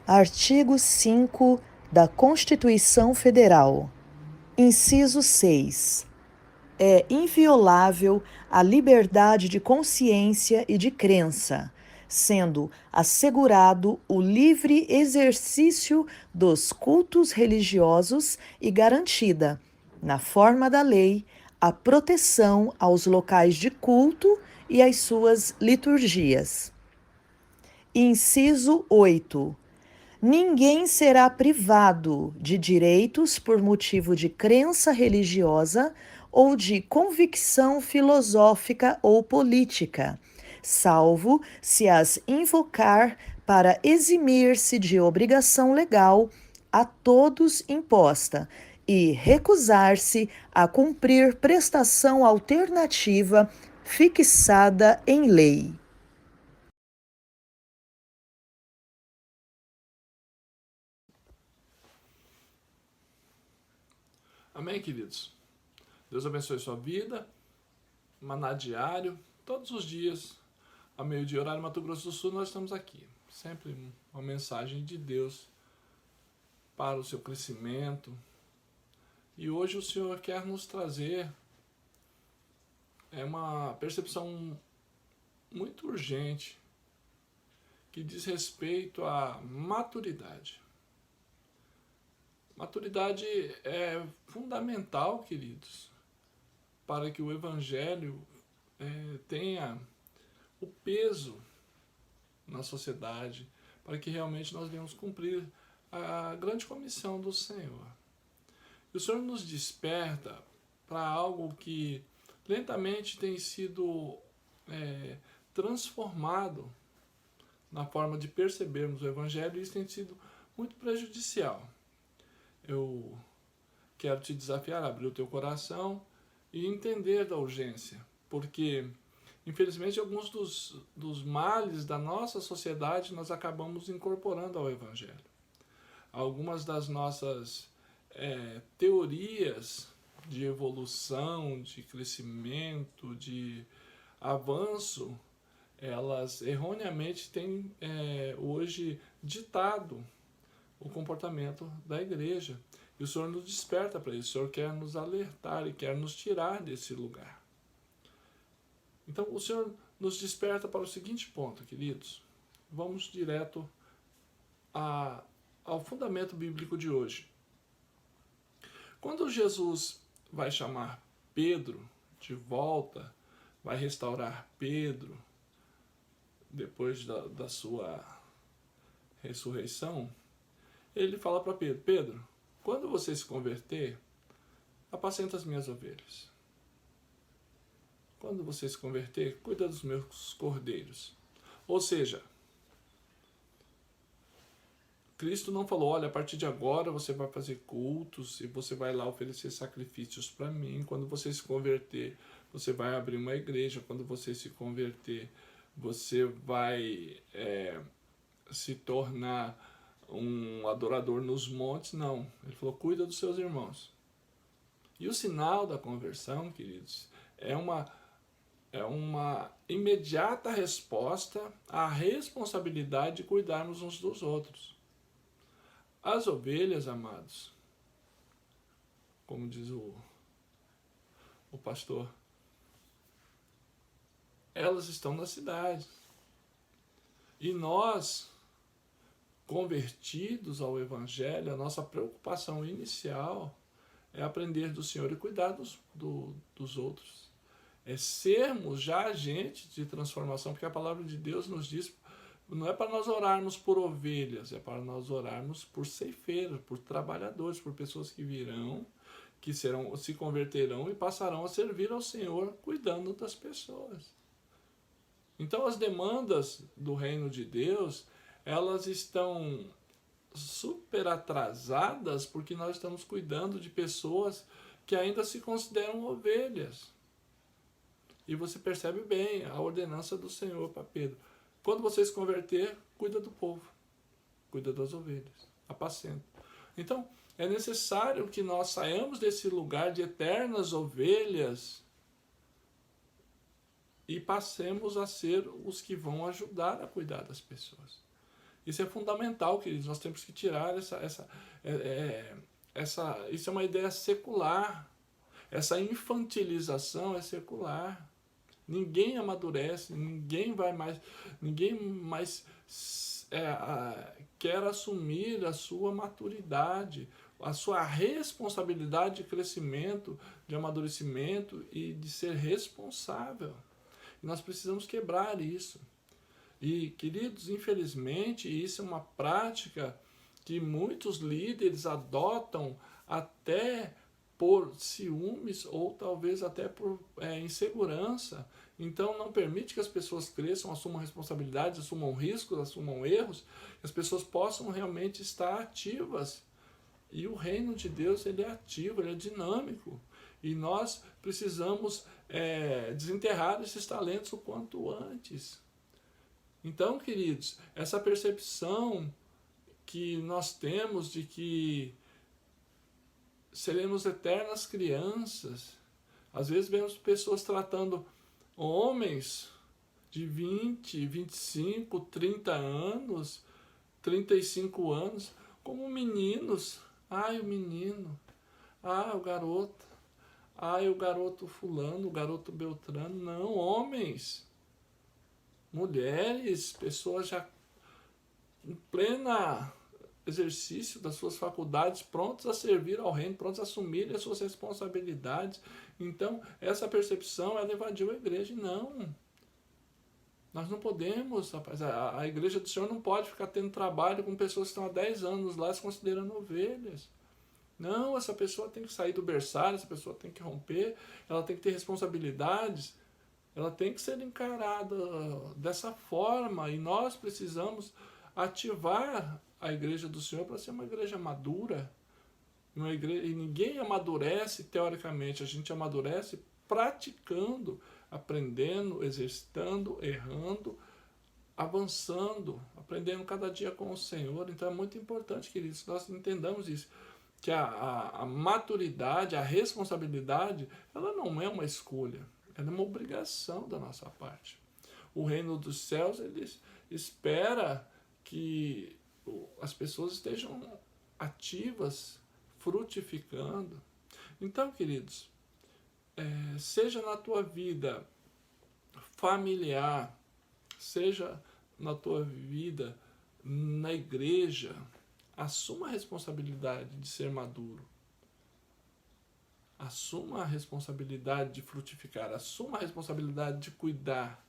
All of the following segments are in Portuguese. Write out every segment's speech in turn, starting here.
Artigo 5 da Constituição Federal. Inciso 6. É inviolável a liberdade de consciência e de crença, sendo assegurado o livre exercício dos cultos religiosos e garantida, na forma da lei, a proteção aos locais de culto e às suas liturgias. Inciso 8. Ninguém será privado de direitos por motivo de crença religiosa ou de convicção filosófica ou política, salvo se as invocar para eximir-se de obrigação legal a todos imposta e recusar-se a cumprir prestação alternativa fixada em lei. Amém, queridos? Deus abençoe sua vida, maná diário, todos os dias, ao meio-dia, horário Mato Grosso do Sul, nós estamos aqui. Sempre uma mensagem de Deus para o seu crescimento. E hoje o Senhor quer nos trazer uma percepção muito urgente que diz respeito à maturidade. Maturidade é fundamental, queridos, para que o Evangelho tenha o peso na sociedade, para que realmente nós venhamos cumprir a grande comissão do Senhor. E o Senhor nos desperta para algo que lentamente tem sido transformado na forma de percebermos o Evangelho, e isso tem sido muito prejudicial. Eu quero te desafiar a abrir o teu coração e entender da urgência, porque infelizmente alguns dos males da nossa sociedade nós acabamos incorporando ao Evangelho. Algumas das nossas teorias de evolução, de crescimento, de avanço, elas erroneamente têm hoje ditado o comportamento da igreja. E o Senhor nos desperta para isso. O Senhor quer nos alertar e quer nos tirar desse lugar. Então o Senhor nos desperta para o seguinte ponto, queridos. Vamos direto ao fundamento bíblico de hoje. Quando Jesus vai chamar Pedro de volta, vai restaurar Pedro depois da sua ressurreição, ele fala para Pedro: Pedro, quando você se converter, apacenta as minhas ovelhas. Quando você se converter, cuida dos meus cordeiros. Ou seja, Cristo não falou: olha, a partir de agora você vai fazer cultos e você vai lá oferecer sacrifícios para mim. Quando você se converter, você vai abrir uma igreja. Quando você se converter, você vai se tornar um adorador nos montes. Não, ele falou: cuida dos seus irmãos. E o sinal da conversão, queridos, é uma imediata resposta à responsabilidade de cuidarmos uns dos outros. As ovelhas, amados, como diz o pastor, elas estão na cidade. E nós, convertidos ao Evangelho, a nossa preocupação inicial é aprender do Senhor e cuidar dos outros. É sermos já agentes de transformação, porque a palavra de Deus nos diz, não é para nós orarmos por ovelhas, é para nós orarmos por ceifeiros, por trabalhadores, por pessoas que virão, que se converterão e passarão a servir ao Senhor cuidando das pessoas. Então as demandas do reino de Deus, elas estão super atrasadas porque nós estamos cuidando de pessoas que ainda se consideram ovelhas. E você percebe bem a ordenança do Senhor para Pedro: quando você se converter, cuida do povo, cuida das ovelhas, apacenta. Então, é necessário que nós saiamos desse lugar de eternas ovelhas e passemos a ser os que vão ajudar a cuidar das pessoas. Isso é fundamental, queridos. Nós temos que tirar isso é uma ideia secular. Essa infantilização é secular. Ninguém amadurece, ninguém mais quer assumir a sua maturidade, a sua responsabilidade de crescimento, de amadurecimento e de ser responsável. E nós precisamos quebrar isso. E, queridos, infelizmente, isso é uma prática que muitos líderes adotam até por ciúmes ou talvez até por insegurança. Então não permite que as pessoas cresçam, assumam responsabilidades, assumam riscos, assumam erros, que as pessoas possam realmente estar ativas. E o reino de Deus, ele é ativo, ele é dinâmico. E nós precisamos desenterrar esses talentos o quanto antes. Então, queridos, essa percepção que nós temos de que seremos eternas crianças. Às vezes vemos pessoas tratando homens de 20, 25, 30 anos, 35 anos, como meninos. Ai, o menino. Ah, o garoto. Ai, o garoto fulano, o garoto beltrano. Não, homens. Mulheres, pessoas já em plena exercício das suas faculdades, prontos a servir ao reino, prontos a assumir as suas responsabilidades. Então, essa percepção, ela invadiu a igreja. Não, nós não podemos, rapaz, a igreja do Senhor não pode ficar tendo trabalho com pessoas que estão há 10 anos lá se considerando ovelhas. Não, essa pessoa tem que sair do berçário, essa pessoa tem que romper, ela tem que ter responsabilidades, ela tem que ser encarada dessa forma, e nós precisamos ativar a igreja do Senhor para ser uma igreja madura. E ninguém amadurece teoricamente, a gente amadurece praticando, aprendendo, exercitando, errando, avançando, aprendendo cada dia com o Senhor. Então é muito importante, queridos, que nós entendamos isso, que a maturidade, a responsabilidade, ela não é uma escolha, ela é uma obrigação da nossa parte. O reino dos céus, ele espera que as pessoas estejam ativas, frutificando. Então, queridos, seja na tua vida familiar, seja na tua vida na igreja, assuma a responsabilidade de ser maduro. Assuma a responsabilidade de frutificar, assuma a responsabilidade de cuidar.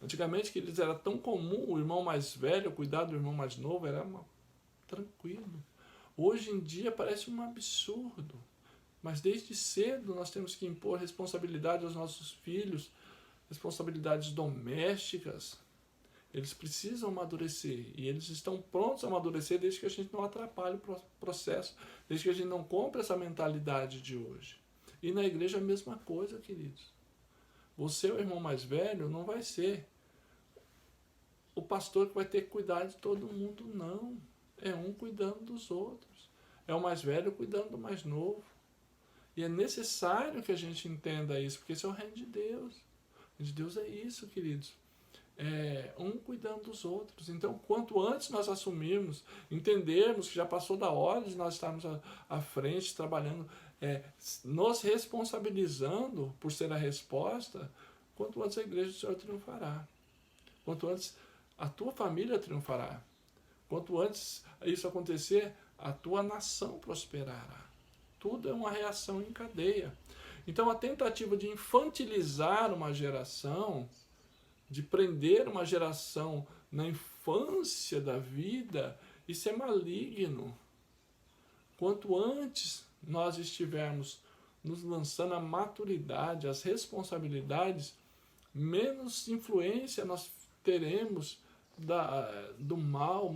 Antigamente, queridos, era tão comum o irmão mais velho cuidar do irmão mais novo, era tranquilo. Hoje em dia parece um absurdo, mas desde cedo nós temos que impor responsabilidade aos nossos filhos, responsabilidades domésticas. Eles precisam amadurecer, e eles estão prontos a amadurecer desde que a gente não atrapalhe o processo, desde que a gente não compre essa mentalidade de hoje. E na igreja a mesma coisa, queridos. Você, o irmão mais velho, não vai ser o pastor que vai ter que cuidar de todo mundo, não. É um cuidando dos outros. É o mais velho cuidando do mais novo. E é necessário que a gente entenda isso, porque esse é o reino de Deus. O reino de Deus é isso, queridos. Um cuidando dos outros. Então, quanto antes nós assumirmos, entendermos que já passou da hora de nós estarmos à frente, trabalhando, nos responsabilizando por ser a resposta, quanto antes a igreja do Senhor triunfará. Quanto antes a tua família triunfará. Quanto antes isso acontecer, a tua nação prosperará. Tudo é uma reação em cadeia. Então, a tentativa de infantilizar uma geração, de prender uma geração na infância da vida, isso é maligno. Quanto antes nós estivermos nos lançando à maturidade, às responsabilidades, menos influência nós teremos do mal,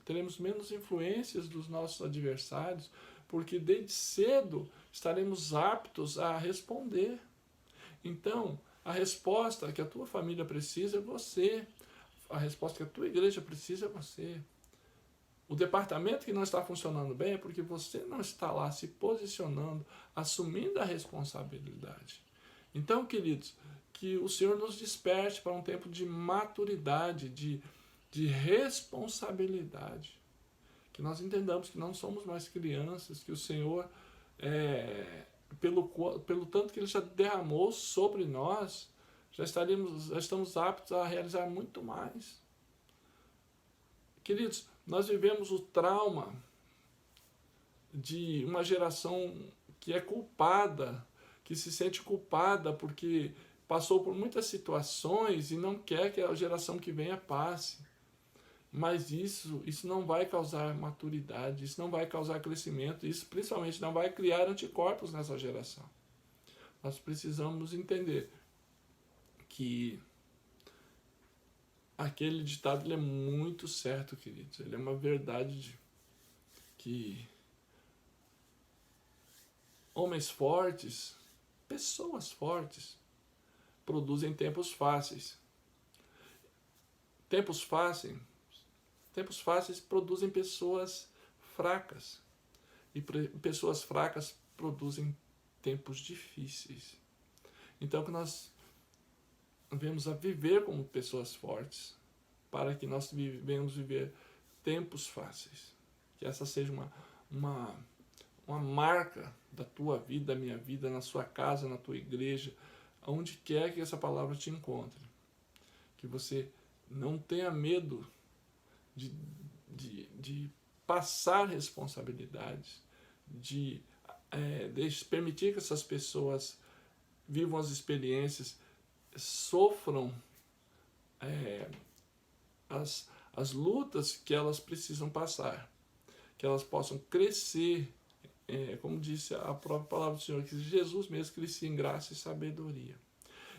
teremos menos influências dos nossos adversários, porque desde cedo estaremos aptos a responder. Então, a resposta que a tua família precisa é você. A resposta que a tua igreja precisa é você. O departamento que não está funcionando bem é porque você não está lá se posicionando, assumindo a responsabilidade. Então, queridos, que o Senhor nos desperte para um tempo de maturidade, de responsabilidade. Que nós entendamos que não somos mais crianças, que o Senhor, pelo tanto que Ele já derramou sobre nós, já estamos aptos a realizar muito mais. Queridos, nós vivemos o trauma de uma geração que é culpada, que se sente culpada porque passou por muitas situações e não quer que a geração que venha passe. Mas isso não vai causar maturidade, isso não vai causar crescimento, isso principalmente não vai criar anticorpos nessa geração. Nós precisamos entender que aquele ditado ele é muito certo, queridos. Ele é uma verdade que homens fortes, pessoas fortes, produzem tempos fáceis. Tempos fáceis produzem pessoas fracas. E pessoas fracas produzem tempos difíceis. Então que nós devemos a viver como pessoas fortes, para que nós venhamos viver tempos fáceis. Que essa seja uma marca da tua vida, da minha vida, na sua casa, na tua igreja, aonde quer que essa palavra te encontre. Que você não tenha medo de passar responsabilidades, de permitir que essas pessoas vivam as experiências, sofram as lutas que elas precisam passar, que elas possam crescer, como disse a própria palavra do Senhor, que Jesus mesmo crescia em graça e sabedoria.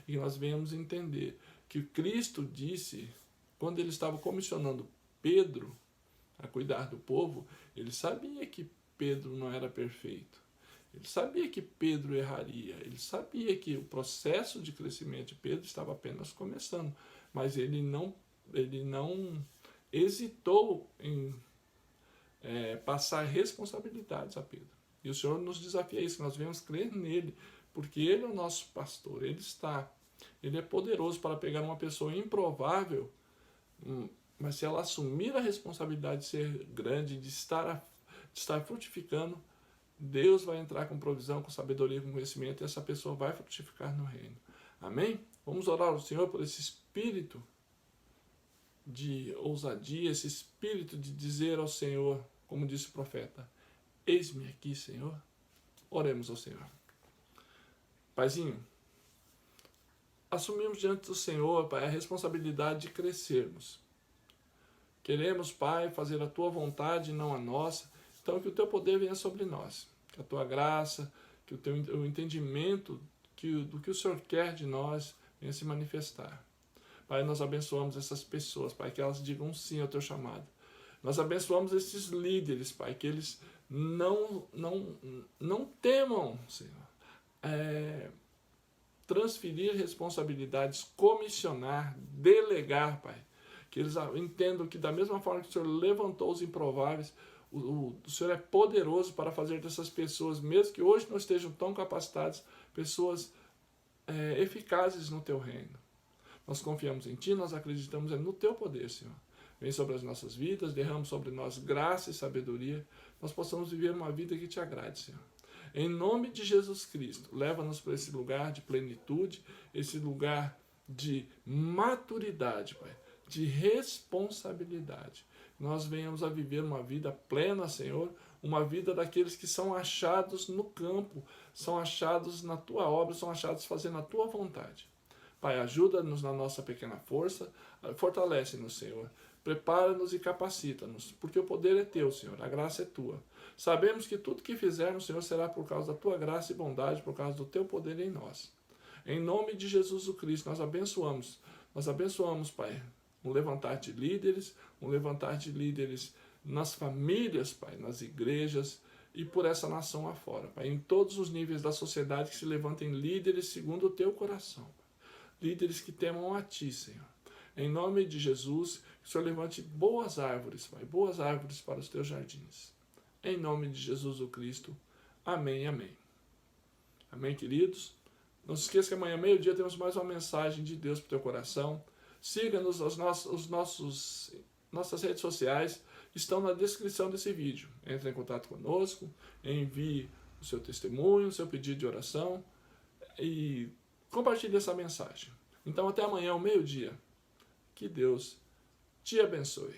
E que nós venhamos entender que Cristo disse, quando ele estava comissionando Pedro a cuidar do povo, ele sabia que Pedro não era perfeito. Ele sabia que Pedro erraria, ele sabia que o processo de crescimento de Pedro estava apenas começando, mas ele não hesitou em passar responsabilidades a Pedro. E o Senhor nos desafia a isso, nós devemos crer nele, porque ele é o nosso pastor, ele é poderoso para pegar uma pessoa improvável, mas se ela assumir a responsabilidade de ser grande, de estar frutificando, Deus vai entrar com provisão, com sabedoria, com conhecimento, e essa pessoa vai frutificar no reino. Amém? Vamos orar ao Senhor por esse espírito de ousadia, esse espírito de dizer ao Senhor, como disse o profeta, eis-me aqui, Senhor. Oremos ao Senhor. Paizinho, assumimos diante do Senhor, Pai, a responsabilidade de crescermos. Queremos, Pai, fazer a Tua vontade e não a nossa. Então, que o Teu poder venha sobre nós, que a Tua graça, que o entendimento do que o Senhor quer de nós venha se manifestar. Pai, nós abençoamos essas pessoas, Pai, que elas digam sim ao Teu chamado. Nós abençoamos esses líderes, Pai, que eles não temam, Senhor, transferir responsabilidades, comissionar, delegar, Pai. Que eles entendam que da mesma forma que o Senhor levantou os improváveis, o Senhor é poderoso para fazer dessas pessoas, mesmo que hoje não estejam tão capacitadas, pessoas eficazes no Teu reino. Nós confiamos em Ti, nós acreditamos no Teu poder, Senhor. Vem sobre as nossas vidas, derrama sobre nós graça e sabedoria, nós possamos viver uma vida que Te agrade, Senhor. Em nome de Jesus Cristo, leva-nos para esse lugar de plenitude, esse lugar de maturidade, Pai, de responsabilidade. Nós venhamos a viver uma vida plena, Senhor, uma vida daqueles que são achados no campo, são achados na Tua obra, são achados fazendo a Tua vontade. Pai, ajuda-nos na nossa pequena força, fortalece-nos, Senhor, prepara-nos e capacita-nos, porque o poder é Teu, Senhor, a graça é Tua. Sabemos que tudo que fizermos, Senhor, será por causa da Tua graça e bondade, por causa do Teu poder em nós. Em nome de Jesus o Cristo, nós abençoamos, Pai, um levantar de líderes nas famílias, Pai, nas igrejas e por essa nação afora, Pai, em todos os níveis da sociedade que se levantem líderes segundo o Teu coração, Pai. Líderes que temam a Ti, Senhor. Em nome de Jesus, que o Senhor levante boas árvores, Pai, boas árvores para os Teus jardins. Em nome de Jesus o Cristo. Amém e amém. Amém, queridos? Não se esqueça que amanhã, meio-dia, temos mais uma mensagem de Deus para o teu coração. Siga-nos, nossas redes sociais estão na descrição desse vídeo. Entre em contato conosco, envie o seu testemunho, o seu pedido de oração e compartilhe essa mensagem. Então, até amanhã, ao meio-dia. Que Deus te abençoe.